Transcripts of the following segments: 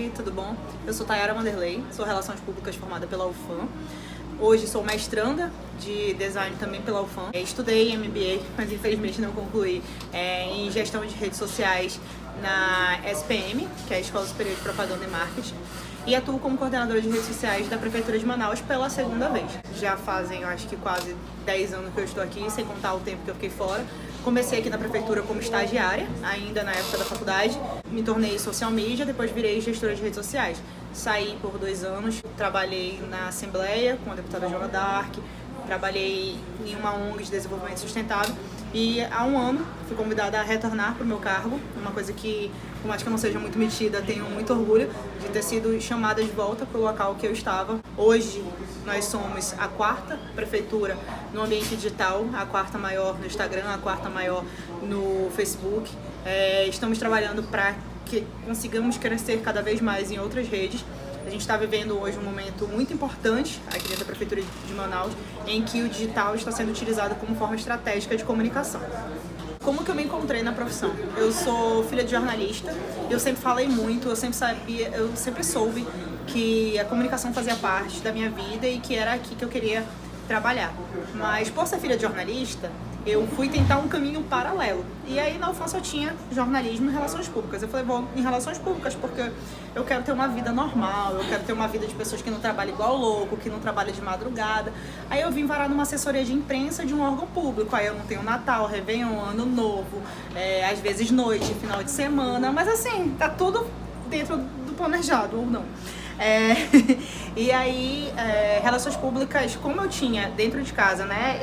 Oi, tudo bom? Eu sou Tayara Vanderlei, sou Relações Públicas formada pela UFAM. Hoje sou mestranda de design também pela UFAM. Estudei MBA, mas infelizmente não concluí, em gestão de redes sociais na SPM, que é a Escola Superior de Propaganda e Marketing, e atuo como coordenadora de redes sociais da Prefeitura de Manaus pela segunda vez. Já fazem, eu acho que quase 10 anos que eu estou aqui, sem contar o tempo que eu fiquei fora. Comecei aqui na Prefeitura como estagiária, ainda na época da faculdade. Me tornei social media, depois virei gestora de redes sociais. Saí por 2 anos, trabalhei na Assembleia com a deputada Joana Dark, trabalhei em uma ONG de desenvolvimento sustentável e há 1 ano fui convidada a retornar para o meu cargo, uma coisa que, por mais que eu não seja muito metida, tenho muito orgulho de ter sido chamada de volta para o local que eu estava. Hoje nós somos a 4ª prefeitura no ambiente digital, a 4ª maior no Instagram, a 4ª maior no Facebook. Estamos trabalhando para que consigamos crescer cada vez mais em outras redes. A gente está vivendo hoje um momento muito importante aqui dentro da Prefeitura de Manaus, em que o digital está sendo utilizado como forma estratégica de comunicação. Como que eu me encontrei na profissão? Eu sou filha de jornalista, eu sempre falei muito, eu sempre soube que a comunicação fazia parte da minha vida e que era aqui que eu queria trabalhar. Mas por ser filha de jornalista, eu fui tentar um caminho paralelo. E aí na UFAM eu tinha jornalismo e relações públicas. Eu falei, vou em relações públicas porque eu quero ter uma vida normal, eu quero ter uma vida de pessoas que não trabalham igual louco, que não trabalham de madrugada. Aí eu vim varar numa assessoria de imprensa de um órgão público. Aí eu não tenho Natal, Réveillon, Ano Novo, às vezes noite, final de semana, mas assim, tá tudo dentro do planejado ou não. E aí, relações públicas, como eu tinha dentro de casa, né,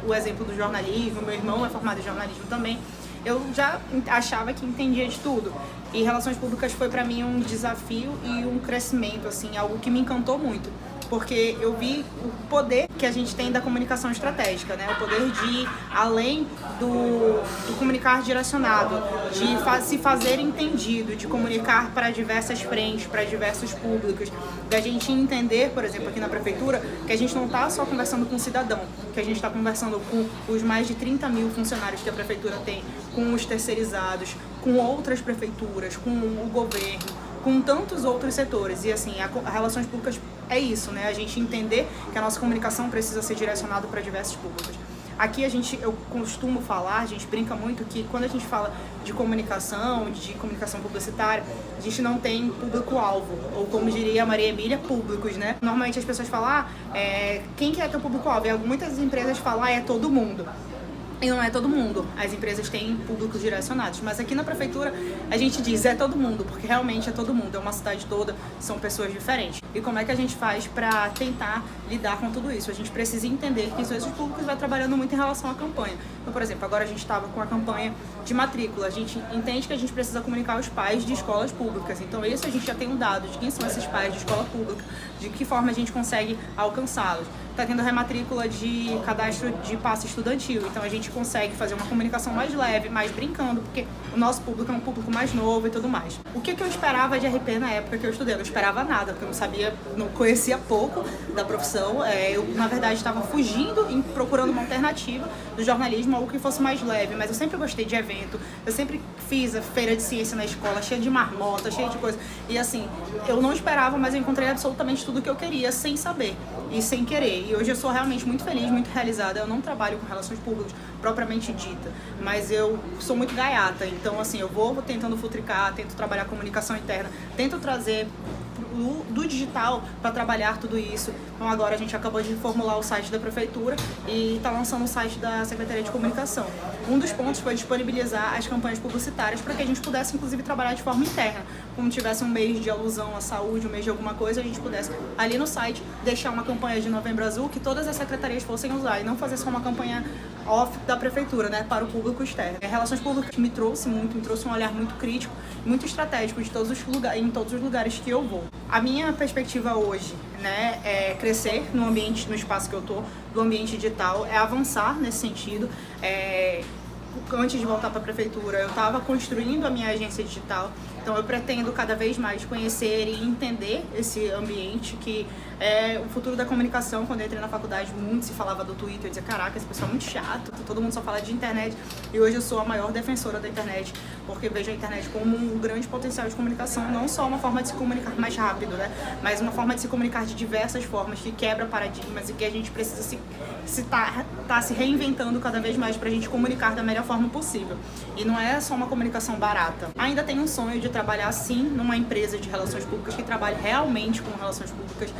o exemplo do jornalismo, meu irmão é formado em jornalismo também, eu já achava que entendia de tudo. E relações públicas foi pra mim um desafio e um crescimento, assim, algo que me encantou muito. Porque eu vi o poder que a gente tem da comunicação estratégica, né? O poder de ir além do comunicar direcionado, de se fazer entendido, de comunicar para diversas frentes, para diversos públicos, da gente entender, por exemplo, aqui na Prefeitura, que a gente não está só conversando com o cidadão, que a gente está conversando com os mais de 30 mil funcionários que a Prefeitura tem, com os terceirizados, com outras prefeituras, com o governo, com tantos outros setores. E assim, a relações públicas é isso, né? A gente entender que a nossa comunicação precisa ser direcionada para diversos públicos. Aqui eu costumo falar, a gente brinca muito que quando a gente fala de comunicação publicitária, a gente não tem público-alvo, ou como diria a Maria Emília, públicos, né? Normalmente as pessoas falam, quem que é teu público-alvo? E muitas empresas falam, é todo mundo. E não é todo mundo, as empresas têm públicos direcionados, mas aqui na Prefeitura a gente diz é todo mundo, porque realmente é todo mundo, é uma cidade toda, são pessoas diferentes. E como é que a gente faz para tentar lidar com tudo isso? A gente precisa entender que esses públicos vai trabalhando muito em relação à campanha. Então, por exemplo, agora a gente estava com a campanha de matrícula, a gente entende que a gente precisa comunicar aos pais de escolas públicas, então isso a gente já tem um dado de quem são esses pais de escola pública, de que forma a gente consegue alcançá-los. Está tendo rematrícula de cadastro de passe estudantil, então a gente consegue fazer uma comunicação mais leve, mais brincando, porque o nosso público é um público mais novo e tudo mais. O que eu esperava de RP na época que eu estudei? Eu não esperava nada, porque eu não sabia, não conhecia pouco da profissão. Eu, na verdade, estava fugindo e procurando uma alternativa do jornalismo, algo que fosse mais leve, mas eu sempre gostei de evento, eu sempre fiz a feira de ciência na escola, cheia de marmota, cheia de coisa, e assim, eu não esperava, mas eu encontrei absolutamente tudo que eu queria, sem saber e sem querer. E hoje eu sou realmente muito feliz, muito realizada. Eu não trabalho com relações públicas propriamente dita, mas eu sou muito gaiata, então assim, eu vou tentando futricar, tento trabalhar comunicação interna, tento trazer do digital para trabalhar tudo isso. Então agora a gente acabou de formular o site da Prefeitura e está lançando o site da Secretaria de Comunicação. Um dos pontos foi disponibilizar as campanhas publicitárias para que a gente pudesse inclusive trabalhar de forma interna. Como tivesse um mês de alusão à saúde, um mês de alguma coisa, a gente pudesse ali no site deixar uma campanha de Novembro Azul que todas as secretarias fossem usar e não fazer só uma campanha off da Prefeitura, né, para o público externo. Relações públicas me trouxe um olhar muito crítico, muito estratégico de em todos os lugares que eu vou. A minha perspectiva hoje, né, é crescer no ambiente, no espaço que eu tô, do ambiente digital, é avançar nesse sentido, antes de voltar para a prefeitura, eu estava construindo a minha agência digital. Então eu pretendo cada vez mais conhecer e entender esse ambiente que é o futuro da comunicação. Quando eu entrei na faculdade, muito se falava do Twitter, eu dizia, caraca, esse pessoal é muito chato, todo mundo só fala de internet. E hoje eu sou a maior defensora da internet, porque vejo a internet como um grande potencial de comunicação, não só uma forma de se comunicar mais rápido, né? Mas uma forma de se comunicar de diversas formas, que quebra paradigmas e que a gente precisa se reinventando cada vez mais para a gente comunicar da melhor forma possível. E não é só uma comunicação barata. Ainda tenho um sonho de trabalhar sim numa empresa de relações públicas que trabalhe realmente com relações públicas.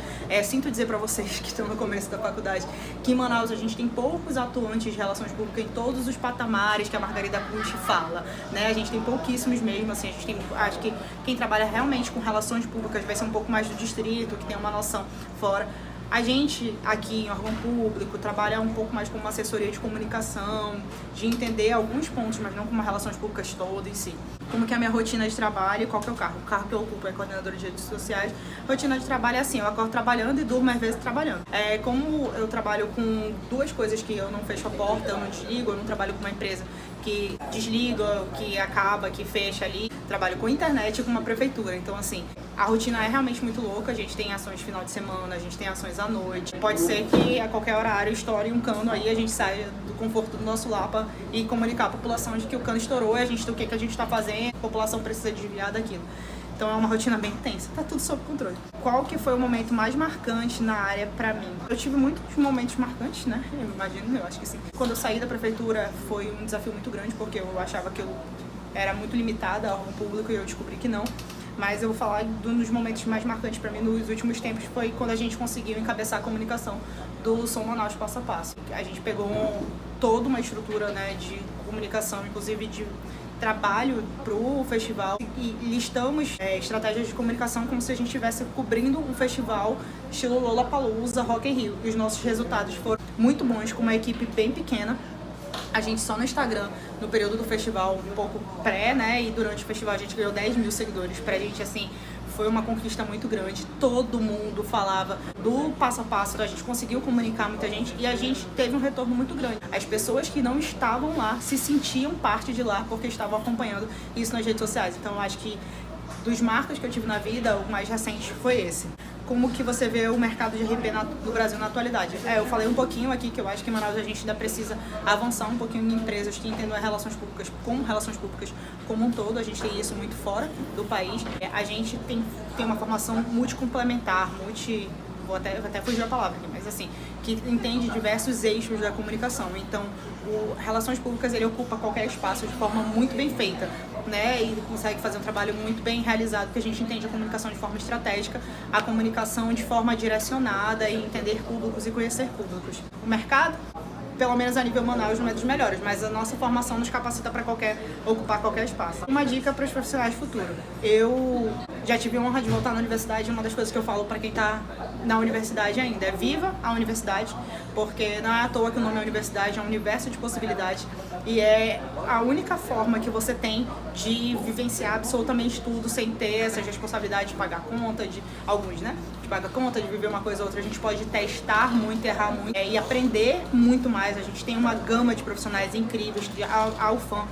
Sinto dizer para vocês que estão no começo da faculdade que em Manaus a gente tem poucos atuantes de relações públicas em todos os patamares que a Margarida Cucci fala, né? A gente tem pouquíssimos mesmo, assim, acho que quem trabalha realmente com relações públicas vai ser um pouco mais do distrito, que tem uma noção fora. A gente aqui em órgão público trabalha um pouco mais com uma assessoria de comunicação, de entender alguns pontos, mas não com uma relações públicas toda em si. Como que é a minha rotina de trabalho e qual que é o carro? O carro que eu ocupo é coordenadora de redes sociais. Rotina de trabalho é assim, eu acordo trabalhando e durmo às vezes trabalhando. Como eu trabalho com duas coisas que eu não fecho a porta, eu não desligo, eu não trabalho com uma empresa que desliga, que acaba, que fecha ali. Trabalho com internet e com uma prefeitura, então assim, a rotina é realmente muito louca. A gente tem ações no final de semana, a gente tem ações à noite. Pode ser que a qualquer horário estoure um cano aí, a gente saia do conforto do nosso lar e comunicar à população de que o cano estourou e o que a gente está fazendo, a população precisa desviar daquilo. Então é uma rotina bem intensa, tá tudo sob controle. Qual que foi o momento mais marcante na área pra mim? Eu tive muitos momentos marcantes, né? Eu imagino, eu acho que sim. Quando eu saí da prefeitura foi um desafio muito grande, porque eu achava que eu era muito limitada ao órgão público e eu descobri que não. Mas eu vou falar de um dos momentos mais marcantes para mim nos últimos tempos, foi quando a gente conseguiu encabeçar a comunicação do Som Manaus Passo a Passo. A gente pegou toda uma estrutura, né, de comunicação, inclusive de trabalho para o festival, e listamos estratégias de comunicação como se a gente estivesse cobrindo um festival estilo Lollapalooza, Rock in Rio. E os nossos resultados foram muito bons, com uma equipe bem pequena. A gente só no Instagram, no período do festival, um pouco pré, né, e durante o festival a gente ganhou 10 mil seguidores. Pra gente, assim, foi uma conquista muito grande. Todo mundo falava do passo a passo, então a gente conseguiu comunicar muita gente e a gente teve um retorno muito grande. As pessoas que não estavam lá se sentiam parte de lá porque estavam acompanhando isso nas redes sociais. Então eu acho que dos marcos que eu tive na vida, o mais recente foi esse. Como que você vê o mercado de RP do Brasil na atualidade? Eu falei um pouquinho aqui que eu acho que em Manaus a gente ainda precisa avançar um pouquinho em empresas que entendam relações públicas como um todo. A gente tem isso muito fora do país. A gente tem uma formação multicomplementar, vou até fugir a palavra aqui, mas assim, que entende diversos eixos da comunicação. Então, o Relações Públicas, ele ocupa qualquer espaço de forma muito bem feita, né? E consegue fazer um trabalho muito bem realizado, porque a gente entende a comunicação de forma estratégica, a comunicação de forma direcionada e entender públicos e conhecer públicos. O mercado, pelo menos a nível Manaus, não é dos melhores, mas a nossa formação nos capacita para ocupar qualquer espaço. Uma dica para os profissionais futuros. Eu já tive a honra de voltar na universidade, uma das coisas que eu falo para quem está na universidade ainda é viva a universidade, porque não é à toa que o nome é universidade, é um universo de possibilidades e é a única forma que você tem de vivenciar absolutamente tudo sem ter essas responsabilidades de pagar conta, de alguns, né? De pagar conta, de viver uma coisa ou outra. A gente pode testar muito, errar muito e aprender muito mais. A gente tem uma gama de profissionais incríveis, a UFAM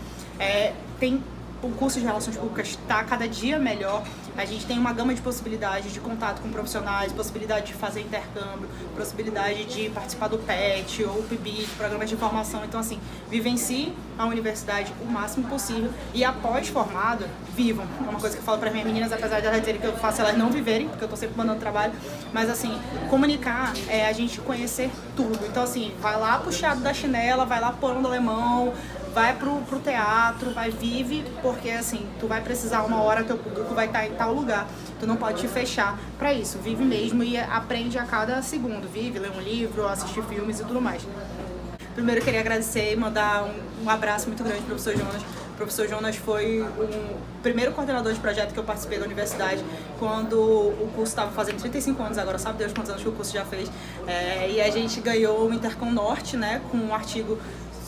tem o curso de Relações Públicas está cada dia melhor. A gente tem uma gama de possibilidades de contato com profissionais, possibilidade de fazer intercâmbio, possibilidade de participar do PET ou PIBIC, programas de formação. Então, assim, vivencie a universidade o máximo possível e após formado, vivam. É uma coisa que eu falo para minhas meninas, apesar de elas dizerem que eu faço elas não viverem, porque eu tô sempre mandando trabalho, mas assim, comunicar é a gente conhecer tudo. Então, assim, vai lá pro Teatro da Chinela, vai lá pro Porão do Alemão, vai pro teatro, vive, porque assim, tu vai precisar uma hora, teu público vai estar em tal lugar. Tu não pode te fechar pra isso. Vive mesmo e aprende a cada segundo. Vive, lê um livro, assistir filmes e tudo mais. Primeiro eu queria agradecer e mandar um abraço muito grande pro professor Jonas. O professor Jonas foi o primeiro coordenador de projeto que eu participei da universidade quando o curso estava fazendo 35 anos, agora sabe Deus quantos anos que o curso já fez. E a gente ganhou o Intercom Norte, né, com um artigo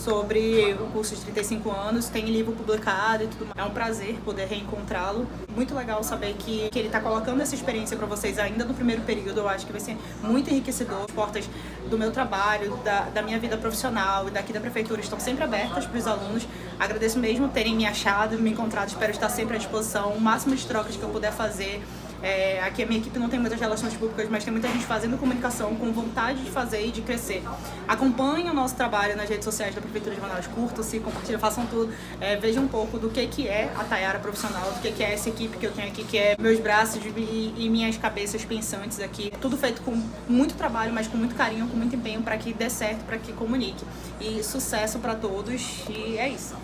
sobre o curso de 35 anos, tem livro publicado e tudo mais. É um prazer poder reencontrá-lo. Muito legal saber que ele está colocando essa experiência para vocês ainda no primeiro período. Eu acho que vai ser muito enriquecedor. As portas do meu trabalho, da minha vida profissional e daqui da prefeitura estão sempre abertas para os alunos. Agradeço mesmo terem me achado, me encontrado. Espero estar sempre à disposição. O máximo de trocas que eu puder fazer. Aqui a minha equipe não tem muitas relações públicas, mas tem muita gente fazendo comunicação com vontade de fazer e de crescer. Acompanhem o nosso trabalho nas redes sociais da Prefeitura de Manaus, curtam-se, compartilhem, façam tudo. Vejam um pouco do que é a Tayara profissional, do que é essa equipe que eu tenho aqui, que é meus braços e minhas cabeças pensantes aqui. Tudo feito com muito trabalho, mas com muito carinho, com muito empenho para que dê certo, para que comunique. E sucesso para todos, e é isso.